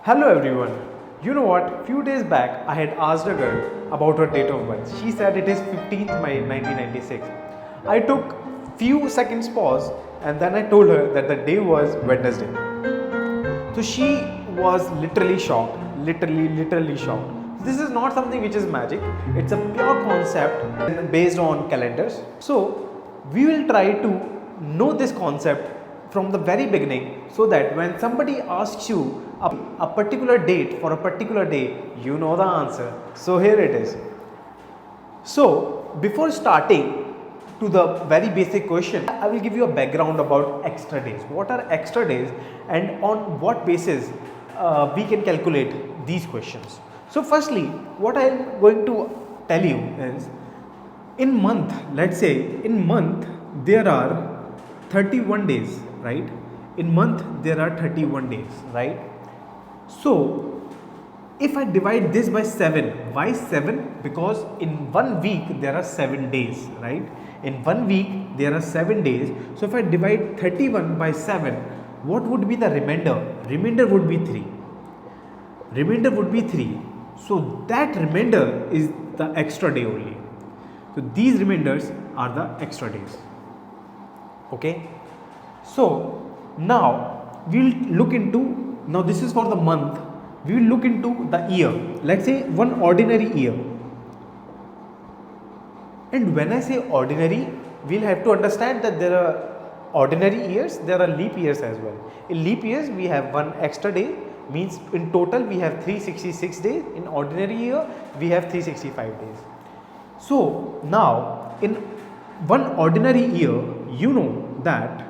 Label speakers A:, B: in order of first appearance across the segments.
A: Hello everyone. You know what? Few days back I had asked a girl about her date of birth. She said it is 15th May 1996. I took few seconds pause and then I told her that the day was Wednesday. So she was literally shocked, literally shocked. This is not something which is magic. It's a pure concept based on calendars. So we will try to know this concept from the very beginning so that when somebody asks you a particular date for a particular day, you know the answer. So here it is. So before starting to the very basic question, I will give you a background about extra days. What are extra days and on what basis we can calculate these questions. So firstly, what I am going to tell you is in month, let's say in month there are 31 days, right? In month there are 31 days, right? So if I divide this by 7, why 7? Because in 1 week there are 7 days, right? In 1 week there are 7 days. So if I divide 31 by 7, what would be the remainder? Remainder would be 3. Remainder would be 3. So that remainder is the extra day only. So these remainders are the extra days. Okay. So now we will look into, now this is for the month, we will look into the year. Let's say one ordinary year. And when I say ordinary, we'll have to understand that there are ordinary years, there are leap years as well. In leap years, we have one extra day, means in total we have 366 days. In ordinary year, we have 365 days. So now in one ordinary year, you know that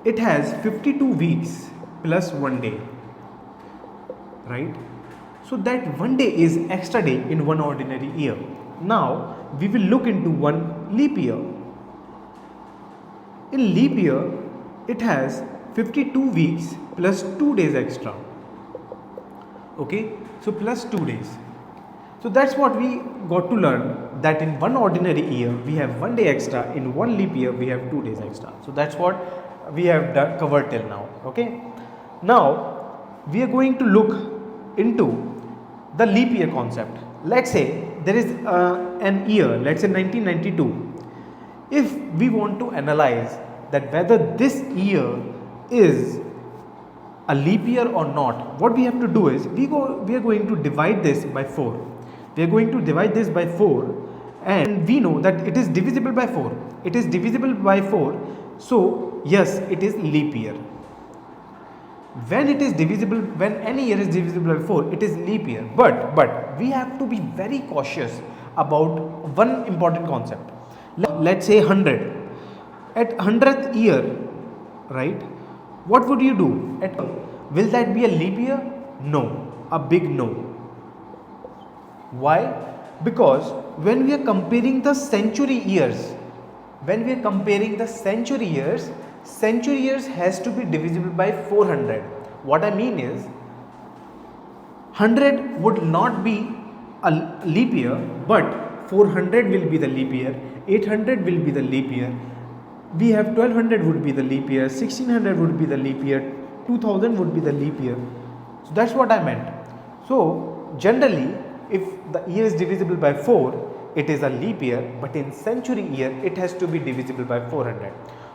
A: it has 52 weeks plus 1 day, right? So that 1 day is extra day in one ordinary year. Now we will look into one leap year. In leap year, it has 52 weeks plus 2 days extra. Okay, so plus 2 days. So that's what we got to learn, that in one ordinary year we have 1 day extra, in one leap year we have 2 days extra. So that's what we have covered till now. Okay, now we are going to look into the leap year concept. Let's say there is an year, let's say 1992. If we want to analyze that whether this year is a leap year or not, what we have to do is we are going to divide this by 4. We are going to divide this by 4 and we know that it is divisible by 4. It is divisible by 4. So yes, it is leap year. When it is divisible, when any year is divisible by 4, it is leap year. But we have to be very cautious about one important concept. Let's say 100. At 100th year, right? What would you do? Will that be a leap year? No, a big no. Why? Because when we are comparing the century years, century years has to be divisible by 400. What I mean is 100 would not be a leap year, but 400 will be the leap year, 800 will be the leap year, we have 1200 would be the leap year, 1600 would be the leap year, 2000 would be the leap year. So that's what I meant. So generally, if the year is divisible by 4, it is a leap year, but in century year it has to be divisible by 400.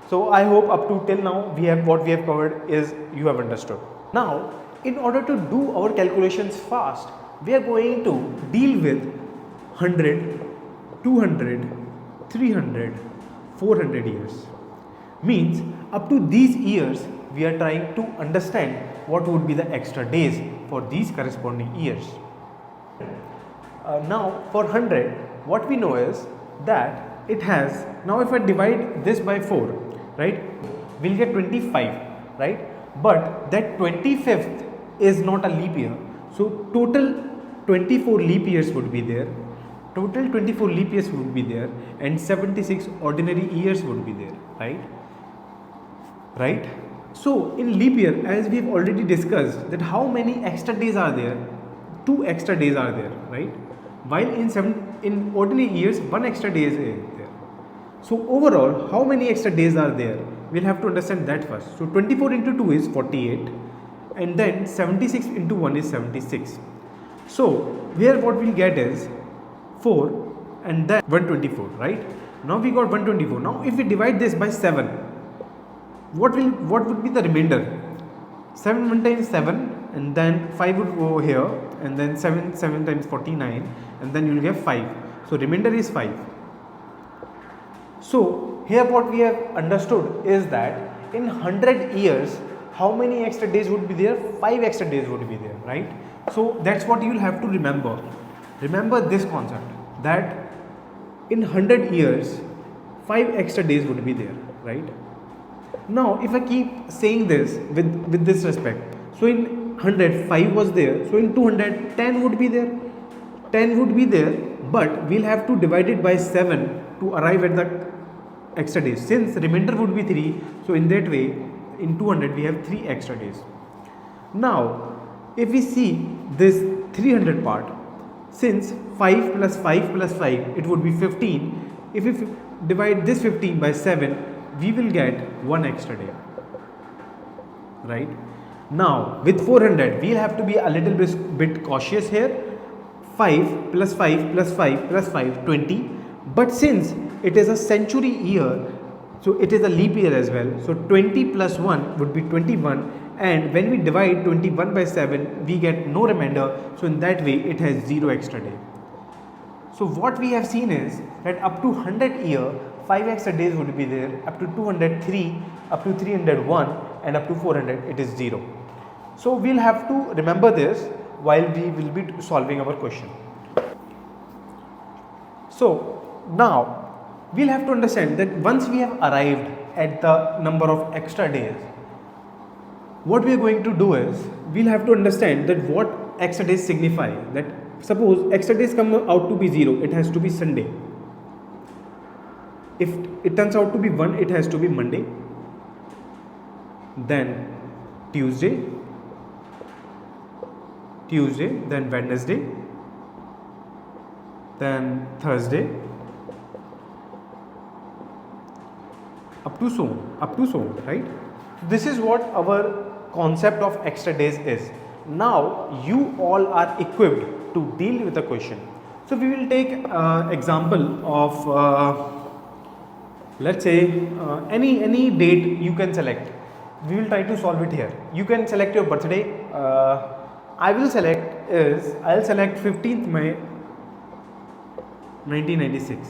A: So I hope up to till now what we have covered is you have understood. Now in order to do our calculations fast, we are going to deal with 100, 200, 300, 400 years. Means up to these years we are trying to understand what would be the extra days for these corresponding years. Now for 100, what we know is that it has, now if I divide this by 4, right, we'll get 25, right? But that 25th is not a leap year. So total 24 leap years would be there. Total 24 leap years would be there and 76 ordinary years would be there, right? Right? So in leap year, as we have already discussed, that how many extra days are there? 2 extra days are there, right? While in ordinary years, 1 extra day is there. So overall, how many extra days are there? We'll have to understand that first. So 24 into 2 is 48. and then 76 into 1 is 76. So here what we'll get is 4 and then 124, right? Now we got 124. Now if we divide this by 7, what would be the remainder? 7 1 times 7, and then 5 would go here, and then 7 times 49, and then you will get 5. So remainder is 5. So here what we have understood is that in 100 years, how many extra days would be there? 5 extra days would be there, right? So that's what you will have to remember. Remember this concept, that in 100 years, 5 extra days would be there, right? Now if I keep saying this with this respect, so in 100 5 was there, so in 200 10 would be there, 10 would be there, but we'll have to divide it by 7 to arrive at the extra days. Since remainder would be 3, so in that way in 200 we have 3 extra days. Now if we see this 300 part, since 5 plus 5 plus 5 it would be 15. If we divide this 15 by 7, we will get 1 extra day, right? Now with 400 we'll have to be a little bit cautious here. 5 plus 5 plus 5 plus 5 20, but since it is a century year, so it is a leap year as well, so 20 plus 1 would be 21, and when we divide 21 by 7 we get no remainder, so in that way it has 0 extra day. So what we have seen is that up to 100 year 5 extra days would be there, up to 203, up to 301, and up to 400 it is 0. So we'll have to remember this while we will be solving our question. So now we'll have to understand that once we have arrived at the number of extra days, what we are going to do is we'll have to understand that what extra days signify. That suppose extra days come out to be 0, it has to be Sunday. If it turns out to be 1, it has to be Monday, then Tuesday, then Wednesday, then Thursday, up to so on, right? This is what our concept of extra days is. Now you all are equipped to deal with the question. So we will take example of let's say any date you can select. We will try to solve it here. You can select your birthday. I'll select 15th May 1996.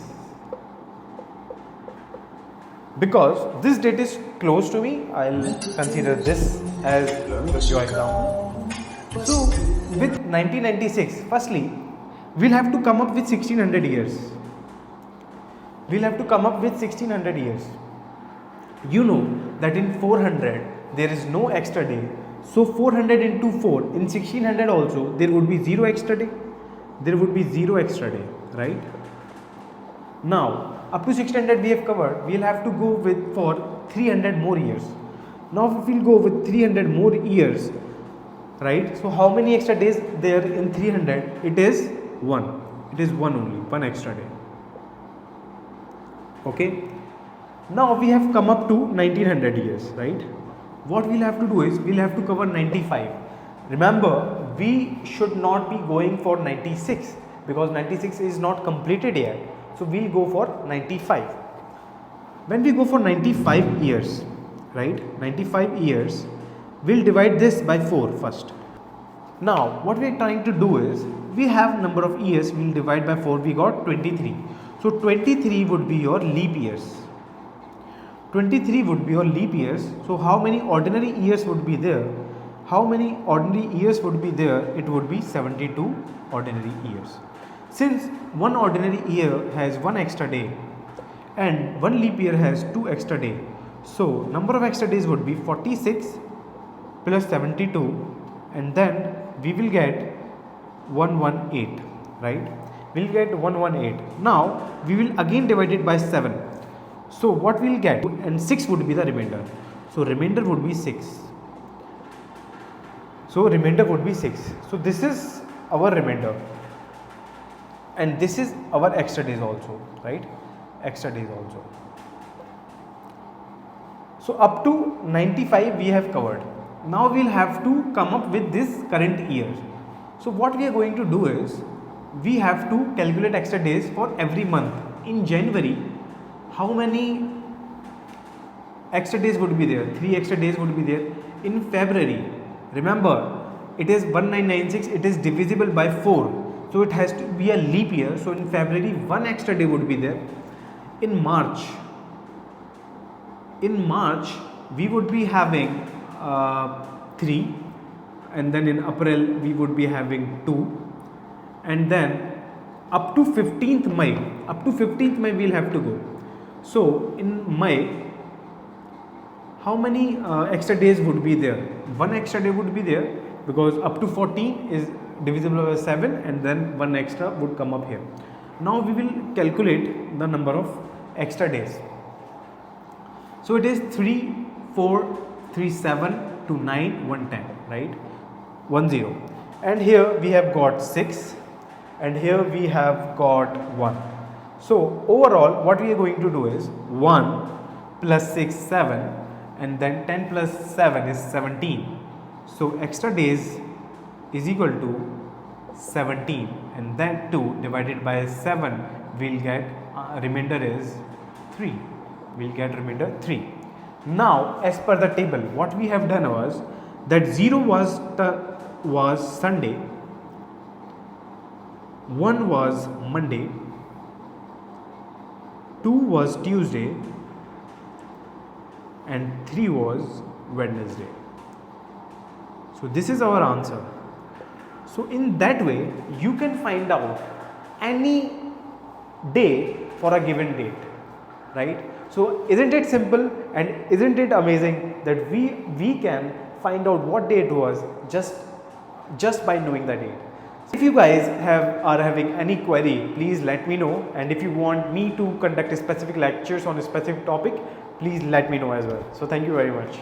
A: Because this date is close to me, I'll consider this as your example. So with 1996, firstly we'll have to come up with 1600 years. We'll have to come up with 1600 years. You know that in 400 there is no extra day. So 400 into 4, in 1600 also there would be 0 extra day. There would be 0 extra day, right? Now up to 1600 we have covered. We'll have to go with for 300 more years. Now if we'll go with 300 more years, right? So how many extra days there in 300? It is 1. It is 1 only, 1 extra day. Okay. Now we have come up to 1900 years, right? What we'll have to do is we'll have to cover 95. Remember, we should not be going for 96 because 96 is not completed yet. So we'll go for 95. When we go for 95 years, right? 95 years, we'll divide this by 4 first. Now what we're trying to do is we have number of years, we'll divide by 4, we got 23. So 23 would be your leap years. 23 would be your leap years. So how many ordinary years would be there? How many ordinary years would be there? It would be 72 ordinary years. Since one ordinary year has 1 extra day and one leap year has 2 extra day, so number of extra days would be 46 plus 72, and then we will get 118, right? We'll get 118. Now we will again divide it by 7. So what we'll get, and 6 would be the remainder. So remainder would be 6. So remainder would be 6. So this is our remainder. And this is our extra days also, right? Extra days also. So up to 95 we have covered. Now we'll have to come up with this current year. So what we are going to do is, we have to calculate extra days for every month. In January, how many extra days would be there? 3 extra days would be there. In February, remember, it is 1996, it is divisible by 4, so it has to be a leap year. So in February, 1 extra day would be there. In March, we would be having 3, and then in April we would be having 2, and then up to 15th May, we'll have to go. So in May, how many extra days would be there? 1 extra day would be there, because up to 14 is divisible by 7, and then 1 extra would come up here. Now we will calculate the number of extra days. So it is 3, 4, 3, 7 to 9, 110, right? 10. And here we have got 6, and here we have got 1. So overall, what we are going to do is 1 plus 6, 7, and then 10 plus 7 is 17. So extra days is equal to 17, and then 2 divided by 7, we'll get remainder is 3. We'll get remainder 3. Now, as per the table, what we have done was that 0 was Sunday, 1 was Monday, 2 was Tuesday, and 3 was Wednesday. So this is our answer. So in that way, you can find out any day for a given date, right? So isn't it simple, and isn't it amazing that we can find out what day it was just by knowing the date. If you guys are having any query, please let me know, and if you want me to conduct specific lectures on a specific topic, please let me know as well. So thank you very much.